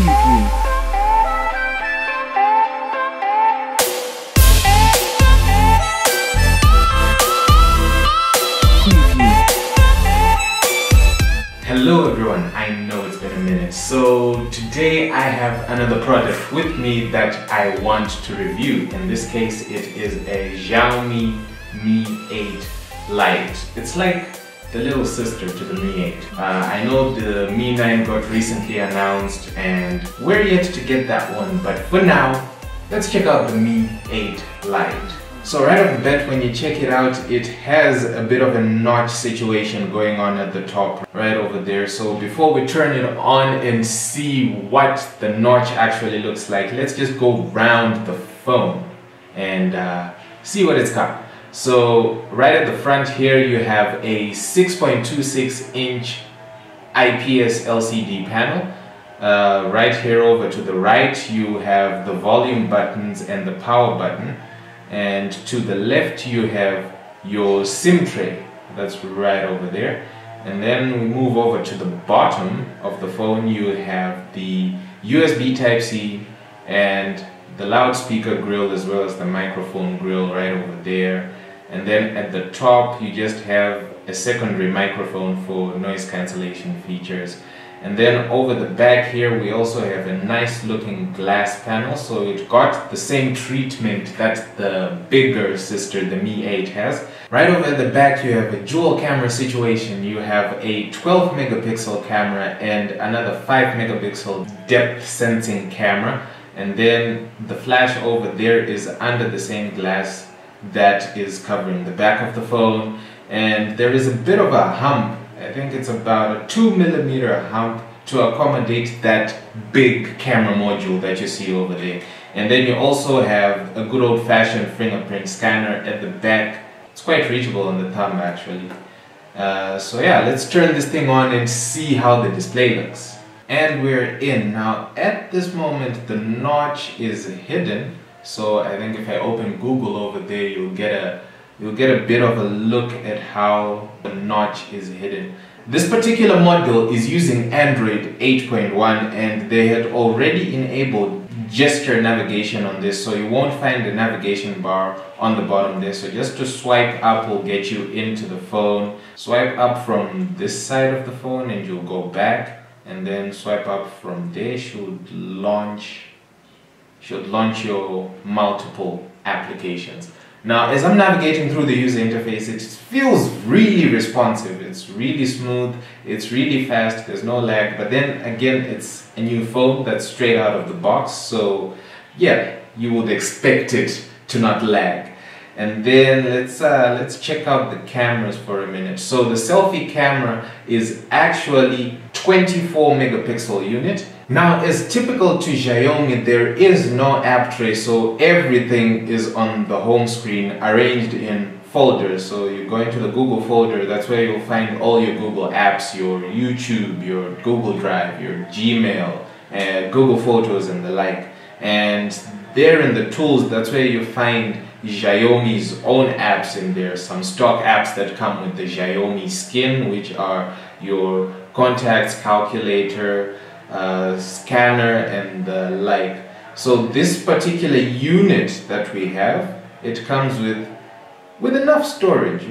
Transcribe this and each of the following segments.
Hello everyone, I know it's been a minute. So today I have another product with me that I want to review. In this case it is a Xiaomi Mi 8 Lite. It's like the little sister to the Mi 8. I know the Mi 9 got recently announced and we're yet to get that one, but for now let's check out the Mi 8 Lite. So right off the bat, when you check it out, it has a bit of a notch situation going on at the top, right over there. So before we turn it on and see what the notch actually looks like, let's just go round the phone and see what it's got. So right at the front here, you have a 6.26-inch IPS LCD panel. Right here over to the right, you have the volume buttons and the power button. And to the left you have your SIM tray, that's right over there. And then we move over to the bottom of the phone, you have the USB Type-C and the loudspeaker grill as well as the microphone grill right over there. And then at the top you just have a secondary microphone for noise cancellation features. And then over the back here we also have a nice looking glass panel, so it got the same treatment that the bigger sister, the Mi 8, has. Right over at the back you have a dual camera situation. You have a 12 megapixel camera and another 5 megapixel depth sensing camera. And then the flash over there is under the same glass that is covering the back of the phone. And there is a bit of a hump. I think it's about a 2mm hump to accommodate that big camera module that you see over there. And then you also have a good old-fashioned fingerprint scanner at the back. It's quite reachable on the thumb actually. So yeah, let's turn this thing on and see how the display looks. And we're in. Now at this moment the notch is hidden. So I think if I open Google over there, you'll get a bit of a look at how the notch is hidden. This particular model is using Android 8.1 and they had already enabled gesture navigation on this, so you won't find the navigation bar on the bottom there. So just to swipe up will get you into the phone. Swipe up from this side of the phone and you'll go back, and then swipe up from there should launch your multiple applications. Now, as I'm navigating through the user interface, it feels really responsive. It's really smooth, it's really fast, there's no lag, but then again, it's a new phone that's straight out of the box, so yeah, you would expect it to not lag. And then let's check out the cameras for a minute. So the selfie camera is actually 24 megapixel unit. Now, as typical to Xiaomi, there is no app tray, so everything is on the home screen arranged in folders. So you go into the Google folder, that's where you'll find all your Google apps, your YouTube, your Google Drive, your Gmail, Google Photos and the like. And there in the tools, that's where you find Xiaomi's own apps in there, some stock apps that come with the Xiaomi skin, which are your contacts, calculator, scanner and the like. So this particular unit that we have, it comes with enough storage,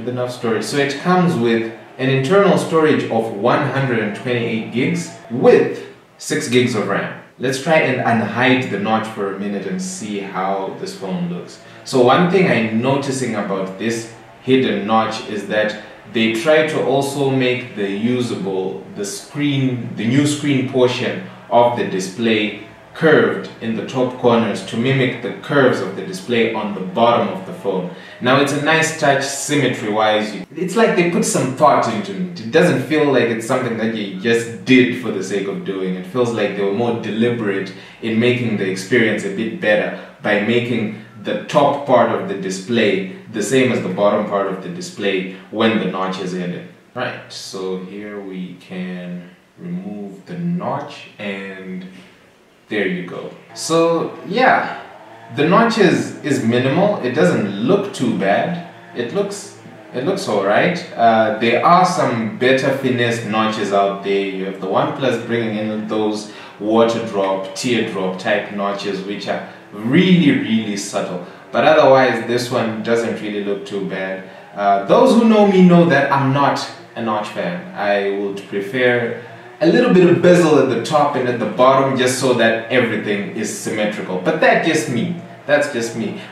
So it comes with an internal storage of 128 gigs with 6 gigs of RAM. Let's try and unhide the notch for a minute and see how this phone looks. So one thing I'm noticing about this hidden notch is that they try to also make the new screen portion of the display curved in the top corners to mimic the curves of the display on the bottom of the phone. Now it's a nice touch symmetry wise. It's like they put some thought into it. It doesn't feel like it's something that you just did for the sake of doing. It feels like they were more deliberate in making the experience a bit better by making the top part of the display the same as the bottom part of the display when the notch is hidden. Right, so here we can remove the notch and there you go. So yeah, the notch is minimal. It doesn't look too bad. It looks alright. There are some better finesse notches out there. You have the OnePlus bringing in those water drop, teardrop type notches, which are really subtle. But otherwise, this one doesn't really look too bad. Those who know me know that I'm not a notch fan. I would prefer a little bit of bezel at the top and at the bottom, just so that everything is symmetrical. But that's just me.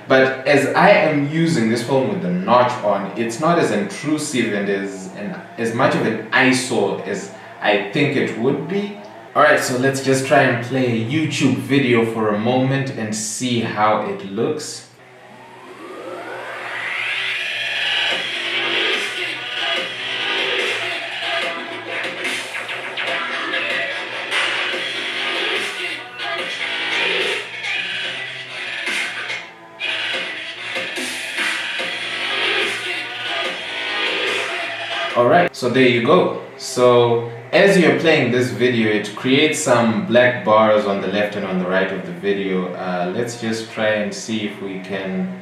But as I am using this phone with the notch on, it's not as intrusive and as much of an eyesore as I think it would be. Alright, so let's just try and play a YouTube video for a moment and see how it looks. Alright, so there you go. So as you're playing this video, it creates some black bars on the left and on the right of the video. Let's just try and see if we can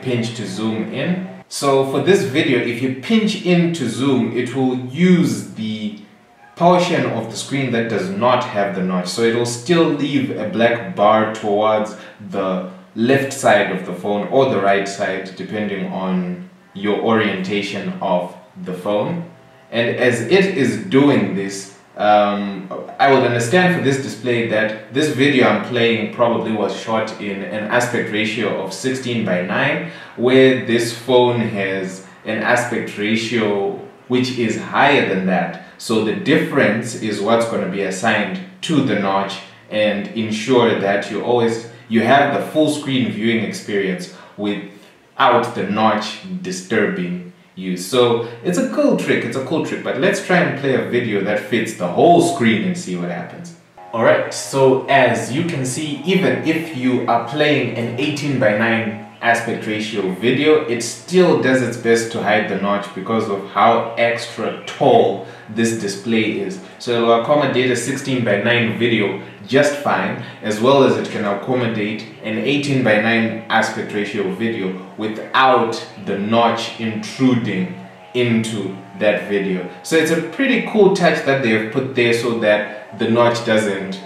pinch to zoom in. So for this video, if you pinch in to zoom, it will use the portion of the screen that does not have the notch. So it will still leave a black bar towards the left side of the phone or the right side, depending on your orientation of the phone. And as it is doing this, I would understand for this display that this video I'm playing probably was shot in an aspect ratio of 16:9, where this phone has an aspect ratio which is higher than that. So the difference is what's going to be assigned to the notch and ensure that you have the full screen viewing experience without the notch disturbing you. So it's a cool trick, but let's try and play a video that fits the whole screen and see what happens. Alright, so as you can see, even if you are playing an 18:9 aspect ratio video, it still does its best to hide the notch because of how extra tall this display is. So it will accommodate a 16:9 video just fine, as well as it can accommodate an 18:9 aspect ratio video without the notch intruding into that video. So it's a pretty cool touch that they've put there so that the notch doesn't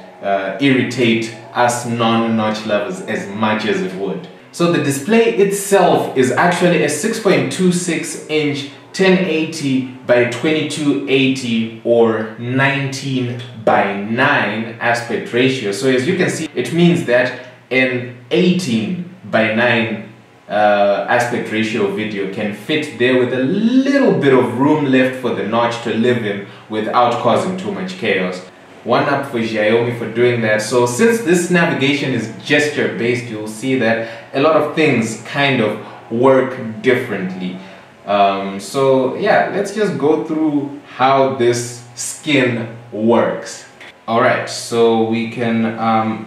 irritate us non-notch lovers as much as it would. So the display itself is actually a 6.26 inch 1080 by 2280 or 19:9 aspect ratio. So as you can see, it means that an 18:9 aspect ratio video can fit there with a little bit of room left for the notch to live in without causing too much chaos. One up for Xiaomi for doing that. So since this navigation is gesture based, you'll see that a lot of things kind of work differently. So yeah, let's just go through how this skin works. Alright, so we can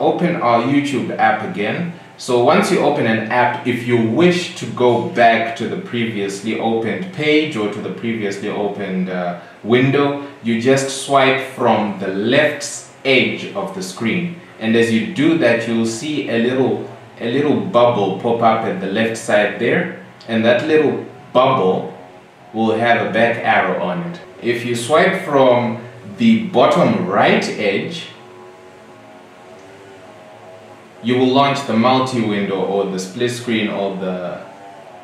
open our YouTube app again. So once you open an app, if you wish to go back to the previously opened page or to the previously opened window, you just swipe from the left edge of the screen. And as you do that, you'll see a little bubble pop up at the left side there. And that little bubble will have a back arrow on it. If you swipe from the bottom right edge, you will launch the multi window or the split screen or the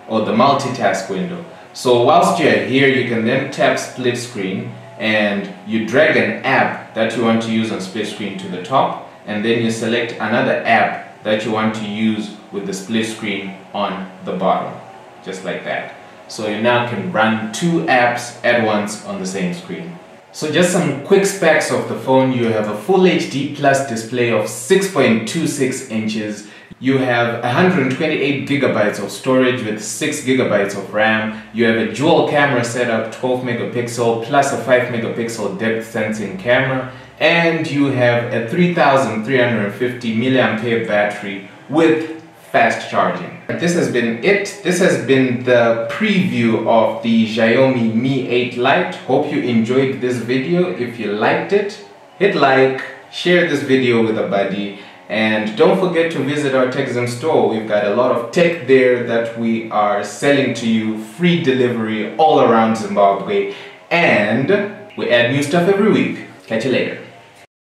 multitask window. So whilst you're here, you can then tap split screen and you drag an app that you want to use on split screen to the top, and then you select another app that you want to use with the split screen on the bottom, just like that. So you now can run two apps at once on the same screen. So just some quick specs of the phone. You have a full HD plus display of 6.26 inches. You have 128 gigabytes of storage with 6 gigabytes of RAM. You have a dual camera setup, 12 megapixel plus a 5 megapixel depth sensing camera. And you have a 3350 milliampere battery with fast charging. This has been it. This has been the preview of the Xiaomi Mi 8 Lite. Hope you enjoyed this video. If you liked it, hit like, share this video with a buddy, and don't forget to visit our Techzone store. We've got a lot of tech there that we are selling to you, free delivery all around Zimbabwe, and we add new stuff every week. Catch you later.